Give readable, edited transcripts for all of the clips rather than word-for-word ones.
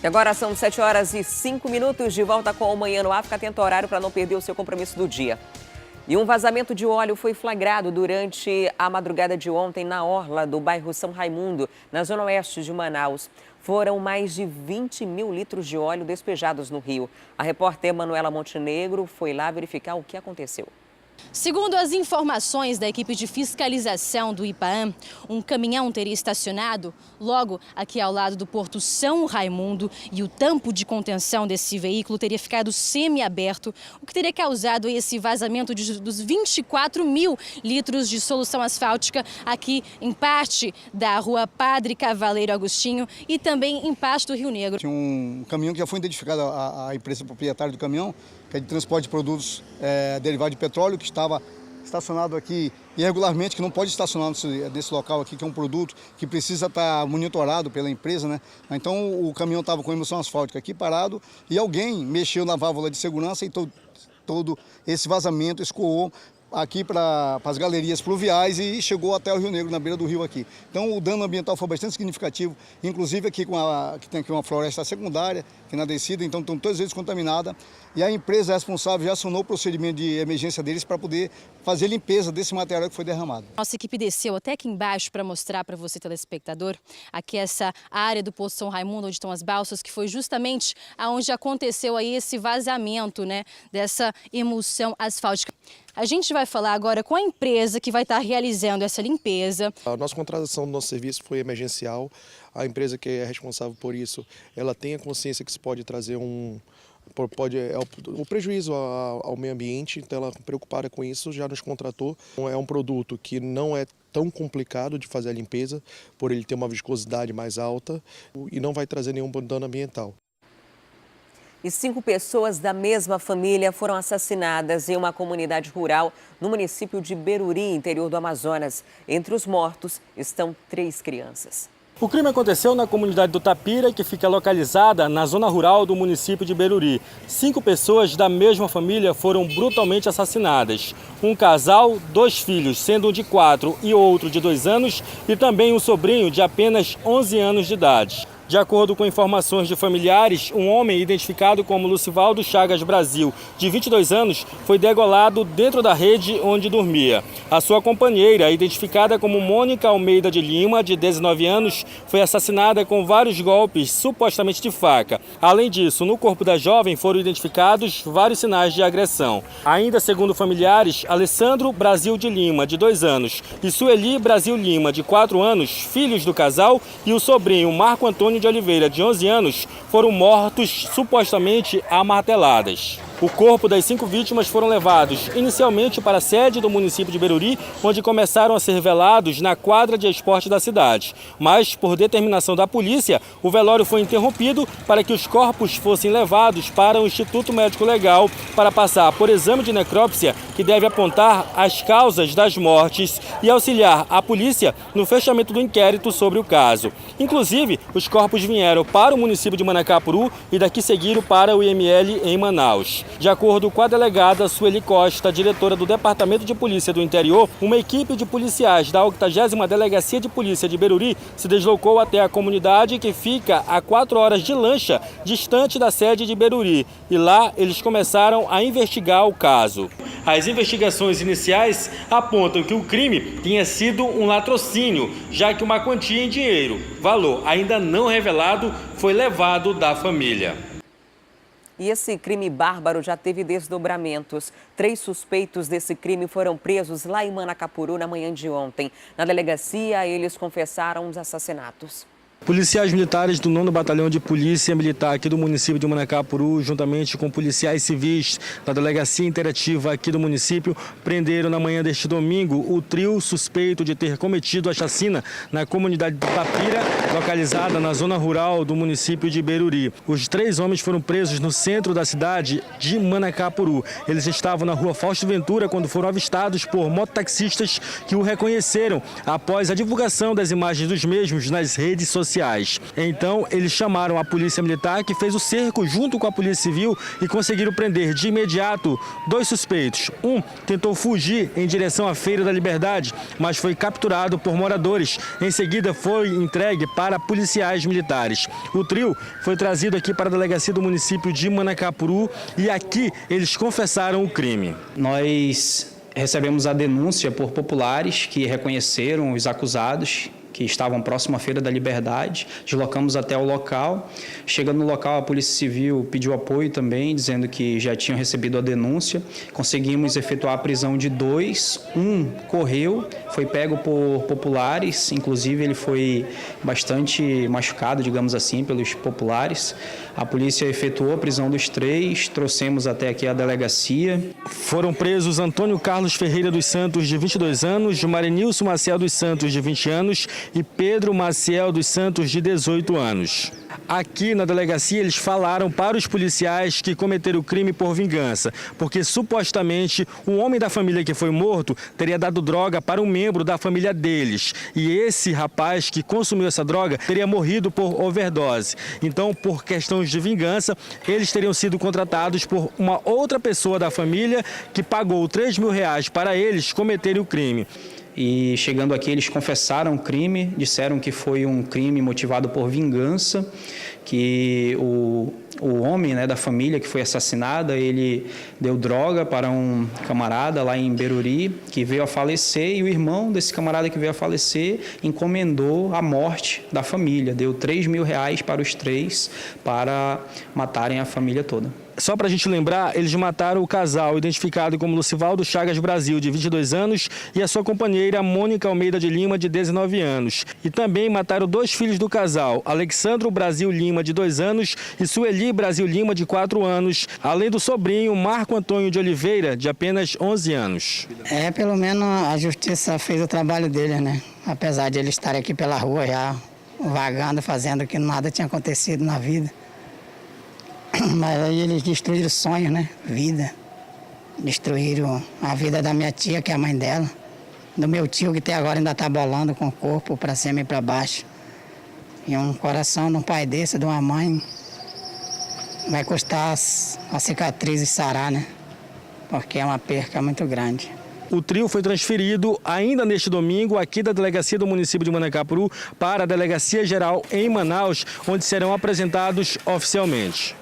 E agora são 7h05, de volta com o Manhã no Ar. Fica atento ao horário para não perder o seu compromisso do dia. E um vazamento de óleo foi flagrado durante a madrugada de ontem na orla do bairro São Raimundo, na zona oeste de Manaus. Foram mais de 20 mil litros de óleo despejados no rio. A repórter Manuela Montenegro foi lá verificar o que aconteceu. Segundo as informações da equipe de fiscalização do IPAAM, um caminhão teria estacionado logo aqui ao lado do Porto São Raimundo e o tampo de contenção desse veículo teria ficado semi-aberto, o que teria causado esse vazamento dos 24 mil litros de solução asfáltica aqui em parte da rua Padre Cavaleiro Agostinho e também em parte do Rio Negro. Tinha um caminhão que já foi identificado, a empresa proprietária do caminhão, que é de transporte de produtos derivados de petróleo, que estava estacionado aqui irregularmente, que não pode estacionar nesse local aqui, que é um produto que precisa estar monitorado pela empresa, né? Então o caminhão estava com emulsão asfáltica aqui parado e alguém mexeu na válvula de segurança e todo esse vazamento escoou aqui para as galerias pluviais e chegou até o Rio Negro, na beira do rio aqui. Então o dano ambiental foi bastante significativo, inclusive aqui que tem aqui uma floresta secundária, que na descida, então estão todas eles contaminadas. E a empresa responsável já acionou o procedimento de emergência deles para poder fazer limpeza desse material que foi derramado. Nossa equipe desceu até aqui embaixo para mostrar para você, telespectador, aqui essa área do Poço São Raimundo, onde estão as balsas, que foi justamente onde aconteceu aí esse vazamento, né, dessa emulsão asfáltica. A gente vai falar agora com a empresa que vai estar realizando essa limpeza. A nossa contratação do nosso serviço foi emergencial. A empresa que é responsável por isso, ela tem a consciência que isso pode trazer um prejuízo ao meio ambiente, então ela, preocupada com isso, já nos contratou. É um produto que não é tão complicado de fazer a limpeza, por ele ter uma viscosidade mais alta e não vai trazer nenhum dano ambiental. E 5 pessoas da mesma família foram assassinadas em uma comunidade rural no município de Beruri, interior do Amazonas. Entre os mortos estão 3 crianças. O crime aconteceu na comunidade do Tapira, que fica localizada na zona rural do município de Beruri. 5 pessoas da mesma família foram brutalmente assassinadas. Um casal, 2 filhos, sendo um de 4 e outro de 2 anos, e também um sobrinho de apenas 11 anos de idade. De acordo com informações de familiares, um homem identificado como Lucivaldo Chagas Brasil, de 22 anos, foi degolado dentro da rede onde dormia. A sua companheira, identificada como Mônica Almeida de Lima, de 19 anos, foi assassinada com vários golpes, supostamente de faca. Além disso, no corpo da jovem foram identificados vários sinais de agressão. Ainda segundo familiares, Alessandro Brasil de Lima, de 2 anos, e Sueli Brasil Lima, de 4 anos, filhos do casal, e o sobrinho Marco Antônio de Oliveira, de 11 anos, foram mortos supostamente a marteladas. O corpo das 5 vítimas foram levados inicialmente para a sede do município de Beruri, onde começaram a ser velados na quadra de esporte da cidade. Mas, por determinação da polícia, o velório foi interrompido para que os corpos fossem levados para o Instituto Médico Legal para passar por exame de necrópsia, que deve apontar as causas das mortes e auxiliar a polícia no fechamento do inquérito sobre o caso. Inclusive, os corpos vieram para o município de Manacapuru e daqui seguiram para o IML em Manaus. De acordo com a delegada Sueli Costa, diretora do Departamento de Polícia do Interior, uma equipe de policiais da 80ª Delegacia de Polícia de Beruri se deslocou até a comunidade, que fica a 4 horas de lancha distante da sede de Beruri. E lá eles começaram a investigar o caso. As investigações iniciais apontam que o crime tinha sido um latrocínio, já que uma quantia em dinheiro, valor ainda não revelado, foi levado da família. E esse crime bárbaro já teve desdobramentos. 3 suspeitos desse crime foram presos lá em Manacapuru na manhã de ontem. Na delegacia, eles confessaram os assassinatos. Policiais militares do 9º Batalhão de Polícia Militar aqui do município de Manacapuru, juntamente com policiais civis da Delegacia Interativa aqui do município, prenderam na manhã deste domingo o trio suspeito de ter cometido a chacina na comunidade do Tapira, localizada na zona rural do município de Beruri. Os 3 homens foram presos no centro da cidade de Manacapuru. Eles estavam na rua Fausto Ventura quando foram avistados por mototaxistas que o reconheceram após a divulgação das imagens dos mesmos nas redes sociais. policiais. Então, eles chamaram a polícia militar, que fez o cerco junto com a polícia civil e conseguiram prender de imediato 2 suspeitos. Um tentou fugir em direção à Feira da Liberdade, mas foi capturado por moradores. Em seguida, foi entregue para policiais militares. O trio foi trazido aqui para a delegacia do município de Manacapuru e aqui eles confessaram o crime. Nós recebemos a denúncia por populares que reconheceram os acusados, que estavam próximo à Feira da Liberdade. Deslocamos até o local. Chegando no local, a Polícia Civil pediu apoio também, dizendo que já tinham recebido a denúncia. Conseguimos efetuar a prisão de 2. Um correu, foi pego por populares, inclusive ele foi bastante machucado, digamos assim, pelos populares. A polícia efetuou a prisão dos 3, trouxemos até aqui a delegacia. Foram presos Antônio Carlos Ferreira dos Santos, de 22 anos, Marinilson Maciel dos Santos, de 20 anos, e Pedro Maciel dos Santos, de 18 anos. Aqui na delegacia eles falaram para os policiais que cometeram o crime por vingança, porque supostamente um homem da família que foi morto teria dado droga para um membro da família deles. E esse rapaz que consumiu essa droga teria morrido por overdose. Então, por questões de vingança, eles teriam sido contratados por uma outra pessoa da família que pagou R$3.000 para eles cometerem o crime. E chegando aqui, eles confessaram o crime, disseram que foi um crime motivado por vingança, que o homem, né, da família que foi assassinada, ele deu droga para um camarada lá em Beruri, que veio a falecer, e o irmão desse camarada que veio a falecer encomendou a morte da família, deu R$3.000 para os 3 para matarem a família toda. Só para a gente lembrar, eles mataram o casal identificado como Lucivaldo Chagas Brasil, de 22 anos, e a sua companheira Mônica Almeida de Lima, de 19 anos. E também mataram 2 filhos do casal, Alexandro Brasil Lima, de 2 anos, e Sueli Brasil Lima, de 4 anos, além do sobrinho Marco Antônio de Oliveira, de apenas 11 anos. Pelo menos a justiça fez o trabalho deles, né? Apesar de eles estarem aqui pela rua já, vagando, fazendo que nada tinha acontecido na vida. Mas aí eles destruíram sonhos, né? Vida. Destruíram a vida da minha tia, que é a mãe dela. Do meu tio, que até agora ainda está bolando com o corpo para cima e para baixo. E um coração de um pai desse, de uma mãe, vai custar a cicatriz sarar, né? Porque é uma perca muito grande. O trio foi transferido ainda neste domingo aqui da delegacia do município de Manacapuru para a Delegacia Geral em Manaus, onde serão apresentados oficialmente.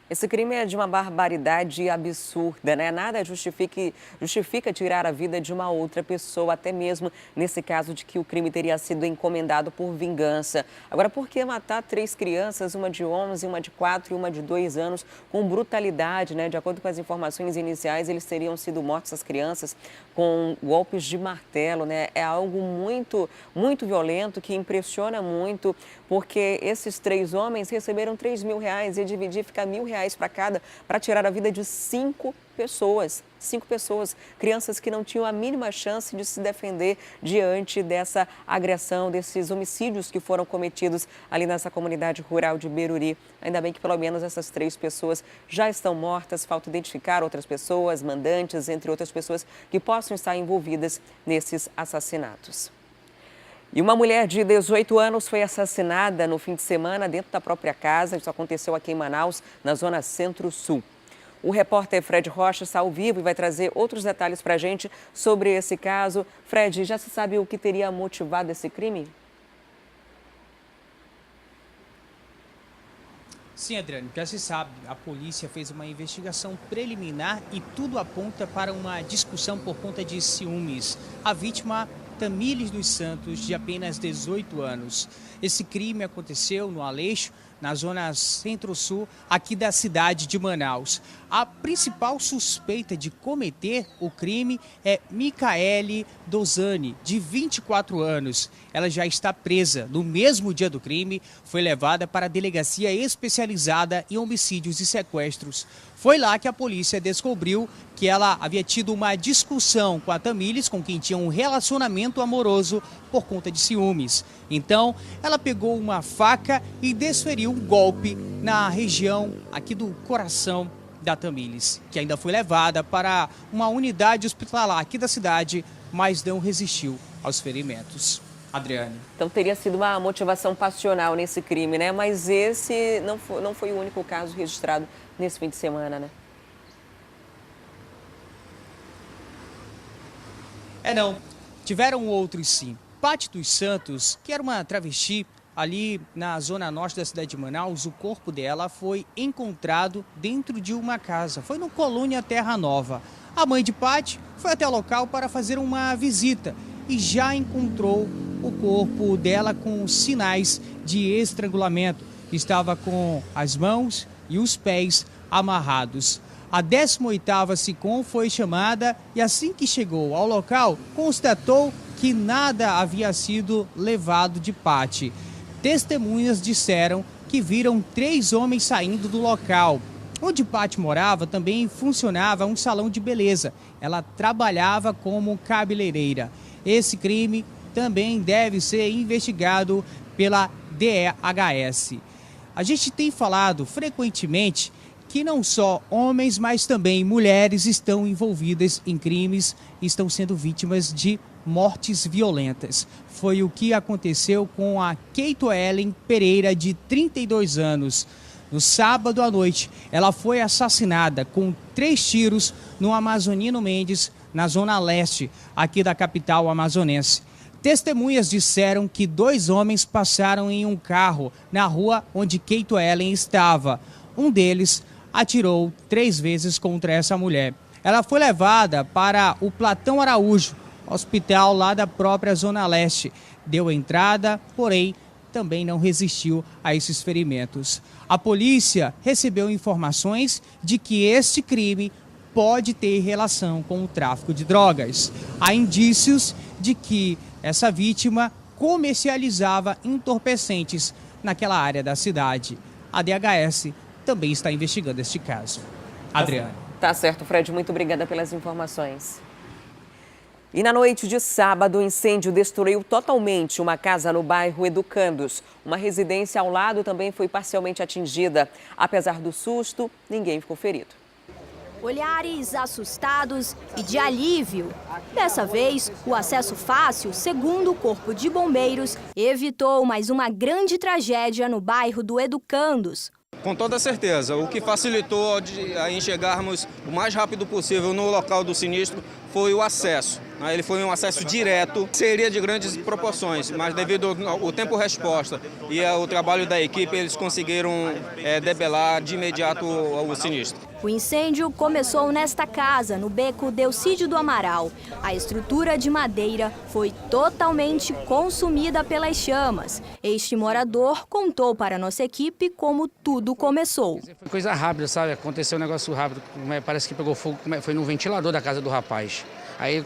Esse crime é de uma barbaridade absurda, né? Nada justifica tirar a vida de uma outra pessoa, até mesmo nesse caso de que o crime teria sido encomendado por vingança. Agora, por que matar 3 crianças, uma de 11, uma de 4 e uma de 2 anos, com brutalidade, né? De acordo com as informações iniciais, eles teriam sido mortos, as crianças, com golpes de martelo, né? É algo muito, muito violento, que impressiona muito, porque esses 3 homens receberam R$3.000 e dividir fica R$1.000 para cada, para tirar a vida de 5 pessoas. 5 pessoas, crianças que não tinham a mínima chance de se defender diante dessa agressão, desses homicídios que foram cometidos ali nessa comunidade rural de Beruri. Ainda bem que pelo menos essas 3 pessoas já estão mortas, falta identificar outras pessoas, mandantes, entre outras pessoas que possam estar envolvidas nesses assassinatos. E uma mulher de 18 anos foi assassinada no fim de semana dentro da própria casa. Isso aconteceu aqui em Manaus, na zona centro-sul. O repórter Fred Rocha está ao vivo e vai trazer outros detalhes para a gente sobre esse caso. Fred, já se sabe o que teria motivado esse crime? Sim, Adriane, já se sabe. A polícia fez uma investigação preliminar e tudo aponta para uma discussão por conta de ciúmes. A vítima, Tamílis dos Santos, de apenas 18 anos. Esse crime aconteceu no Aleixo, na zona centro-sul, aqui da cidade de Manaus. A principal suspeita de cometer o crime é Micaele Dozani, de 24 anos. Ela já está presa. No mesmo dia do crime, foi levada para a delegacia especializada em homicídios e sequestros. Foi lá que a polícia descobriu que ela havia tido uma discussão com a Tamílis, com quem tinha um relacionamento amoroso por conta de ciúmes. Então, ela pegou uma faca e desferiu um golpe na região aqui do coração da Tamires, que ainda foi levada para uma unidade hospitalar aqui da cidade, mas não resistiu aos ferimentos. Adriane. Então teria sido uma motivação passional nesse crime, né? Mas esse não foi o único caso registrado nesse fim de semana, né? Não. Tiveram outros sim. Paty dos Santos, que era uma travesti, ali na zona norte da cidade de Manaus, o corpo dela foi encontrado dentro de uma casa. Foi no Colônia Terra Nova. A mãe de Paty foi até o local para fazer uma visita e já encontrou o corpo dela com sinais de estrangulamento. Estava com as mãos e os pés amarrados. A 18ª SICOM foi chamada e assim que chegou ao local, constatou que nada havia sido levado de Paty. Testemunhas disseram que viram 3 homens saindo do local. Onde Paty morava também funcionava um salão de beleza. Ela trabalhava como cabeleireira. Esse crime também deve ser investigado pela DEHS. A gente tem falado frequentemente que não só homens, mas também mulheres estão envolvidas em crimes e estão sendo vítimas de mortes violentas. Foi o que aconteceu com a Keito Ellen Pereira, de 32 anos. No sábado à noite, ela foi assassinada com 3 tiros no Amazonino Mendes, na zona leste, aqui da capital amazonense. Testemunhas disseram que 2 homens passaram em um carro na rua onde Keito Ellen estava. Um deles atirou 3 vezes contra essa mulher. Ela foi levada para o Platão Araújo, hospital lá da própria Zona Leste. Deu entrada, porém, também não resistiu a esses ferimentos. A polícia recebeu informações de que este crime pode ter relação com o tráfico de drogas. Há indícios de que essa vítima comercializava entorpecentes naquela área da cidade. A DHS também está investigando este caso. Adriane. Tá certo, Fred. Muito obrigada pelas informações. E na noite de sábado, o incêndio destruiu totalmente uma casa no bairro Educandos. Uma residência ao lado também foi parcialmente atingida. Apesar do susto, ninguém ficou ferido. Olhares assustados e de alívio. Dessa vez, o acesso fácil, segundo o Corpo de Bombeiros, evitou mais uma grande tragédia no bairro do Educandos. Com toda certeza, o que facilitou em chegarmos o mais rápido possível no local do sinistro foi o acesso. Ele foi um acesso direto, seria de grandes proporções, mas devido ao tempo-resposta e ao trabalho da equipe, eles conseguiram debelar de imediato o sinistro. O incêndio começou nesta casa, no beco Delcídio do Amaral. A estrutura de madeira foi totalmente consumida pelas chamas. Este morador contou para a nossa equipe como tudo começou. Foi coisa rápida, sabe? Aconteceu um negócio rápido. Parece que pegou fogo, foi no ventilador da casa do rapaz. Aí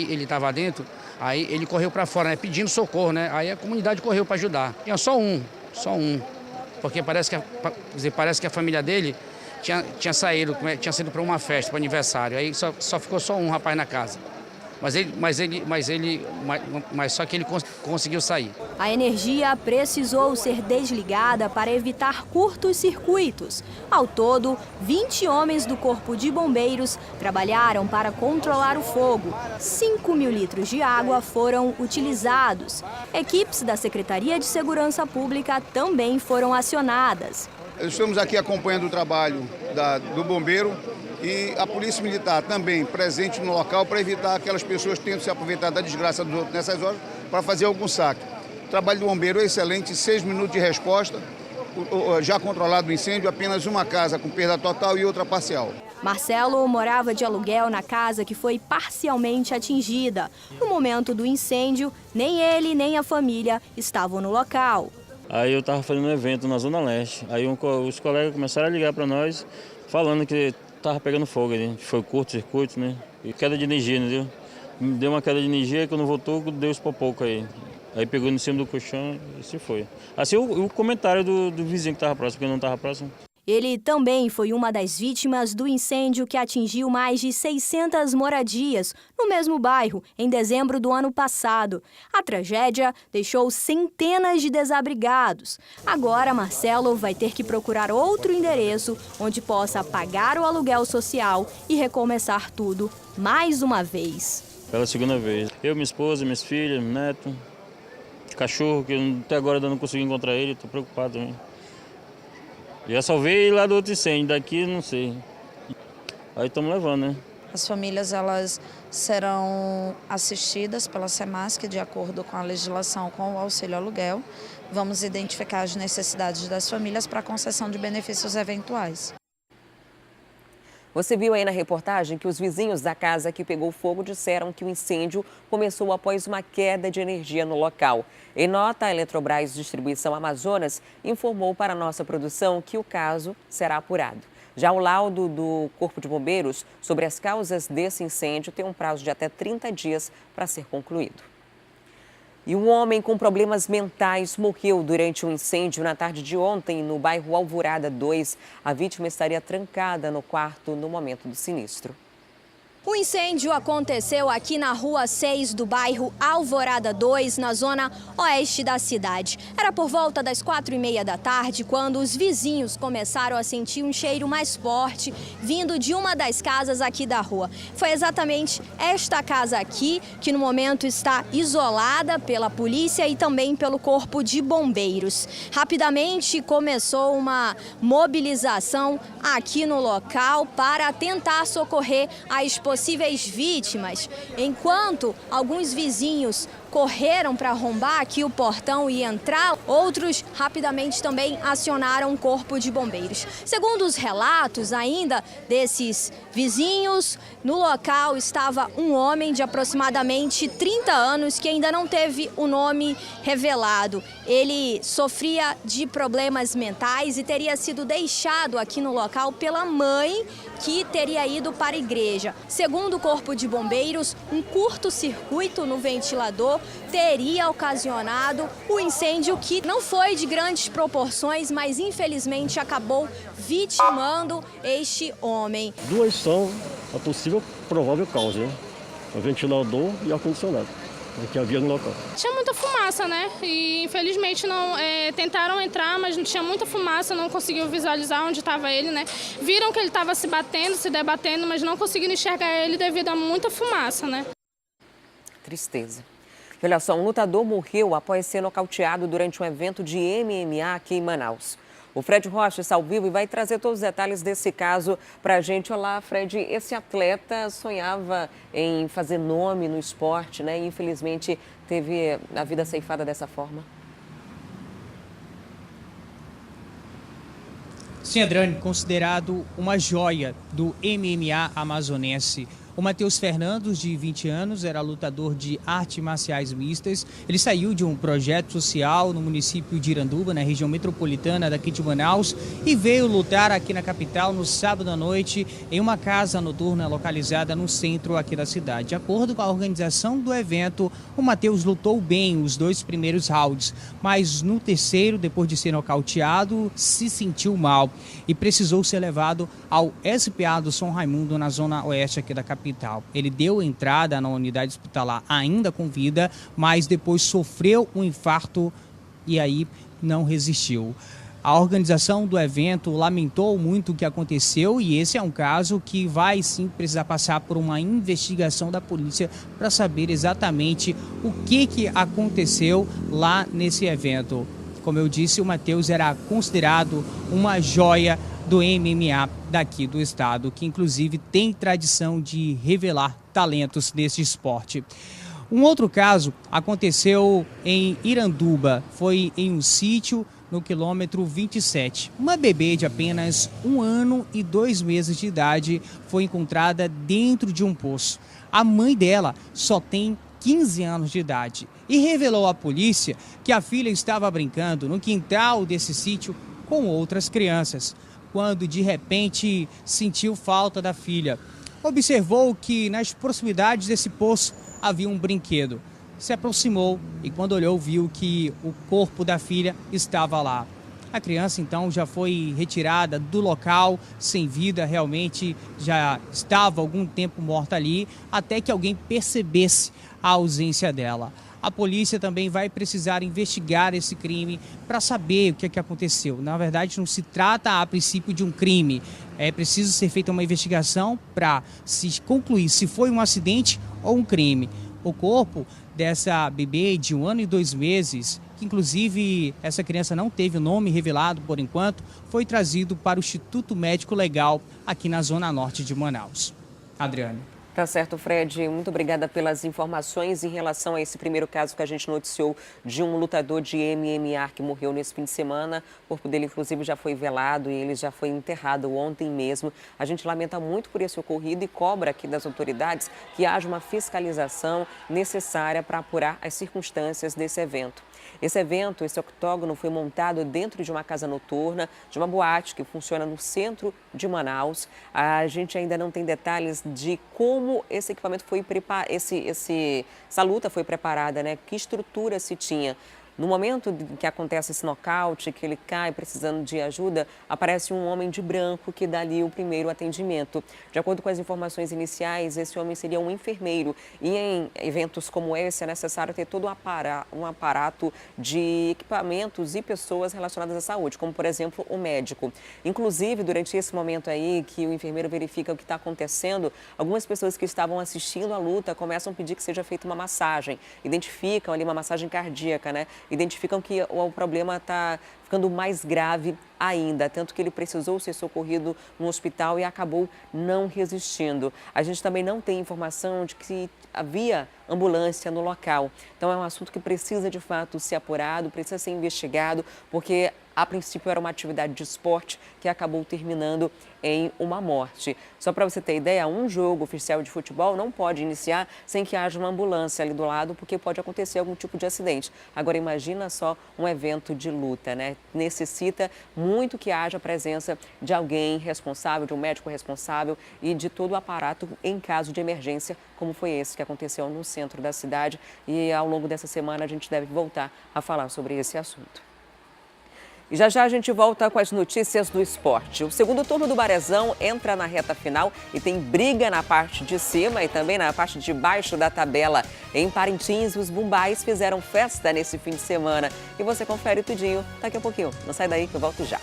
ele estava dentro, aí ele correu para fora, né, pedindo socorro, né? Aí a comunidade correu para ajudar. Tinha só um. Porque parece que a família dele tinha saído para uma festa, para aniversário. Aí só ficou só um rapaz na casa. Mas só que ele conseguiu sair. A energia precisou ser desligada para evitar curtos circuitos. Ao todo, 20 homens do Corpo de Bombeiros trabalharam para controlar o fogo. 5.000 litros de água foram utilizados. Equipes da Secretaria de Segurança Pública também foram acionadas. Estamos aqui acompanhando o trabalho do bombeiro e a Polícia Militar também presente no local para evitar aquelas pessoas que tentam se aproveitar da desgraça dos outros nessas horas para fazer algum saque. O trabalho do bombeiro é excelente, 6 minutos de resposta, já controlado o incêndio, apenas uma casa com perda total e outra parcial. Marcelo morava de aluguel na casa que foi parcialmente atingida. No momento do incêndio, nem ele nem a família estavam no local. Aí eu estava fazendo um evento na Zona Leste, aí os colegas começaram a ligar para nós, falando que estava pegando fogo ali, foi curto-circuito, né? E queda de energia, entendeu? Deu uma queda de energia, quando voltou, deu os popocos aí. Aí pegou em cima do colchão e se foi. Assim o comentário do vizinho que estava próximo, porque não estava próximo. Ele também foi uma das vítimas do incêndio que atingiu mais de 600 moradias no mesmo bairro em dezembro do ano passado. A tragédia deixou centenas de desabrigados. Agora, Marcelo vai ter que procurar outro endereço onde possa pagar o aluguel social e recomeçar tudo mais uma vez. Pela segunda vez. Eu, minha esposa, minhas filhas, meu neto, cachorro, que até agora eu não consegui encontrar ele, estou preocupado também. Já salvei lá do outro incêndio, daqui não sei. Aí estamos levando, né? As famílias elas serão assistidas pela SEMASC de acordo com a legislação com o auxílio aluguel. Vamos identificar as necessidades das famílias para a concessão de benefícios eventuais. Você viu aí na reportagem que os vizinhos da casa que pegou fogo disseram que o incêndio começou após uma queda de energia no local. Em nota, a Eletrobras Distribuição Amazonas informou para a nossa produção que o caso será apurado. Já o laudo do Corpo de Bombeiros sobre as causas desse incêndio tem um prazo de até 30 dias para ser concluído. E um homem com problemas mentais morreu durante um incêndio na tarde de ontem no bairro Alvorada 2. A vítima estaria trancada no quarto no momento do sinistro. O incêndio aconteceu aqui na Rua 6 do bairro Alvorada 2, na zona oeste da cidade. Era por volta das 4h30 da tarde quando os vizinhos começaram a sentir um cheiro mais forte vindo de uma das casas aqui da rua. Foi exatamente esta casa aqui que no momento está isolada pela polícia e também pelo Corpo de Bombeiros. Rapidamente começou uma mobilização aqui no local para tentar socorrer as possíveis vítimas, enquanto alguns vizinhos correram para arrombar aqui o portão e entrar, outros rapidamente também acionaram o Corpo de Bombeiros. Segundo os relatos ainda desses vizinhos, no local estava um homem de aproximadamente 30 anos que ainda não teve o nome revelado. Ele sofria de problemas mentais e teria sido deixado aqui no local pela mãe, que teria ido para a igreja. Segundo o Corpo de Bombeiros, um curto-circuito no ventilador teria ocasionado o incêndio, que não foi de grandes proporções, mas infelizmente acabou vitimando este homem. Duas são a possível provável causa, né? O ventilador e o ar-condicionado que havia no local. Tinha muita fumaça, né? E infelizmente não tentaram entrar, mas não tinha muita fumaça, não conseguiu visualizar onde estava ele, né? Viram que ele estava se batendo, se debatendo, mas não conseguiram enxergar ele devido a muita fumaça, né? Tristeza. E olha só, um lutador morreu após ser nocauteado durante um evento de MMA aqui em Manaus. O Fred Rocha está ao vivo e vai trazer todos os detalhes desse caso para a gente. Olá, Fred, esse atleta sonhava em fazer nome no esporte, né? E infelizmente teve a vida ceifada dessa forma. Sim, Adrane, considerado uma joia do MMA amazonense. O Matheus Fernandes, de 20 anos, era lutador de artes marciais mistas. Ele saiu de um projeto social no município de Iranduba, na região metropolitana daqui de Manaus, e veio lutar aqui na capital no sábado à noite em uma casa noturna localizada no centro aqui da cidade. De acordo com a organização do evento, o Matheus lutou bem os 2 primeiros rounds, mas no terceiro, depois de ser nocauteado, se sentiu mal e precisou ser levado ao SPA do São Raimundo, na zona oeste aqui da capital. Ele deu entrada na unidade hospitalar ainda com vida, mas depois sofreu um infarto e aí não resistiu. A organização do evento lamentou muito o que aconteceu e esse é um caso que vai sim precisar passar por uma investigação da polícia para saber exatamente o que aconteceu lá nesse evento. Como eu disse, o Matheus era considerado uma joia do MMA daqui do estado, que inclusive tem tradição de revelar talentos nesse esporte. Um outro caso aconteceu em Iranduba, foi em um sítio no quilômetro 27. Uma bebê de apenas 1 ano e 2 meses de idade foi encontrada dentro de um poço. A mãe dela só tem 15 anos de idade e revelou à polícia que a filha estava brincando no quintal desse sítio com outras crianças, quando de repente sentiu falta da filha. Observou que nas proximidades desse poço havia um brinquedo. Se aproximou e quando olhou viu que o corpo da filha estava lá. A criança, então, já foi retirada do local, sem vida, realmente já estava algum tempo morta ali, até que alguém percebesse a ausência dela. A polícia também vai precisar investigar esse crime para saber o que aconteceu. Na verdade, não se trata, a princípio, de um crime. É preciso ser feita uma investigação para se concluir se foi um acidente ou um crime. O corpo dessa bebê de 1 ano e 2 meses, que inclusive essa criança não teve o nome revelado por enquanto, foi trazido para o Instituto Médico Legal aqui na zona norte de Manaus. Adriane. Tá certo, Fred. Muito obrigada pelas informações em relação a esse primeiro caso que a gente noticiou de um lutador de MMA que morreu nesse fim de semana. O corpo dele, inclusive, já foi velado e ele já foi enterrado ontem mesmo. A gente lamenta muito por esse ocorrido e cobra aqui das autoridades que haja uma fiscalização necessária para apurar as circunstâncias desse evento. Esse octógono foi montado dentro de uma casa noturna, de uma boate que funciona no centro de Manaus. A gente ainda não tem detalhes de como esse equipamento foi preparado, essa luta foi preparada, né? Que estrutura se tinha. No momento que acontece esse nocaute, que ele cai precisando de ajuda, aparece um homem de branco que dá ali o primeiro atendimento. De acordo com as informações iniciais, esse homem seria um enfermeiro. E em eventos como esse é necessário ter todo um aparato de equipamentos e pessoas relacionadas à saúde, como, por exemplo, o médico. Inclusive, durante esse momento aí que o enfermeiro verifica o que está acontecendo, algumas pessoas que estavam assistindo a luta começam a pedir que seja feita uma massagem. Identificam ali uma massagem cardíaca, né? Identificam que o problema está ficando mais grave ainda, tanto que ele precisou ser socorrido no hospital e acabou não resistindo. A gente também não tem informação de que havia ambulância no local. Então é um assunto que precisa de fato ser apurado, precisa ser investigado, porque a princípio era uma atividade de esporte que acabou terminando em uma morte. Só para você ter ideia, um jogo oficial de futebol não pode iniciar sem que haja uma ambulância ali do lado, porque pode acontecer algum tipo de acidente. Agora imagina só um evento de luta, né? Necessita muito que haja a presença de alguém responsável, de um médico responsável e de todo o aparato em caso de emergência, como foi esse que aconteceu no centro da cidade. E ao longo dessa semana a gente deve voltar a falar sobre esse assunto. E já a gente volta com as notícias do esporte. O segundo turno do Barezão entra na reta final e tem briga na parte de cima e também na parte de baixo da tabela. Em Parintins, os Bumbais fizeram festa nesse fim de semana. E você confere tudinho daqui a pouquinho. Não sai daí que eu volto já.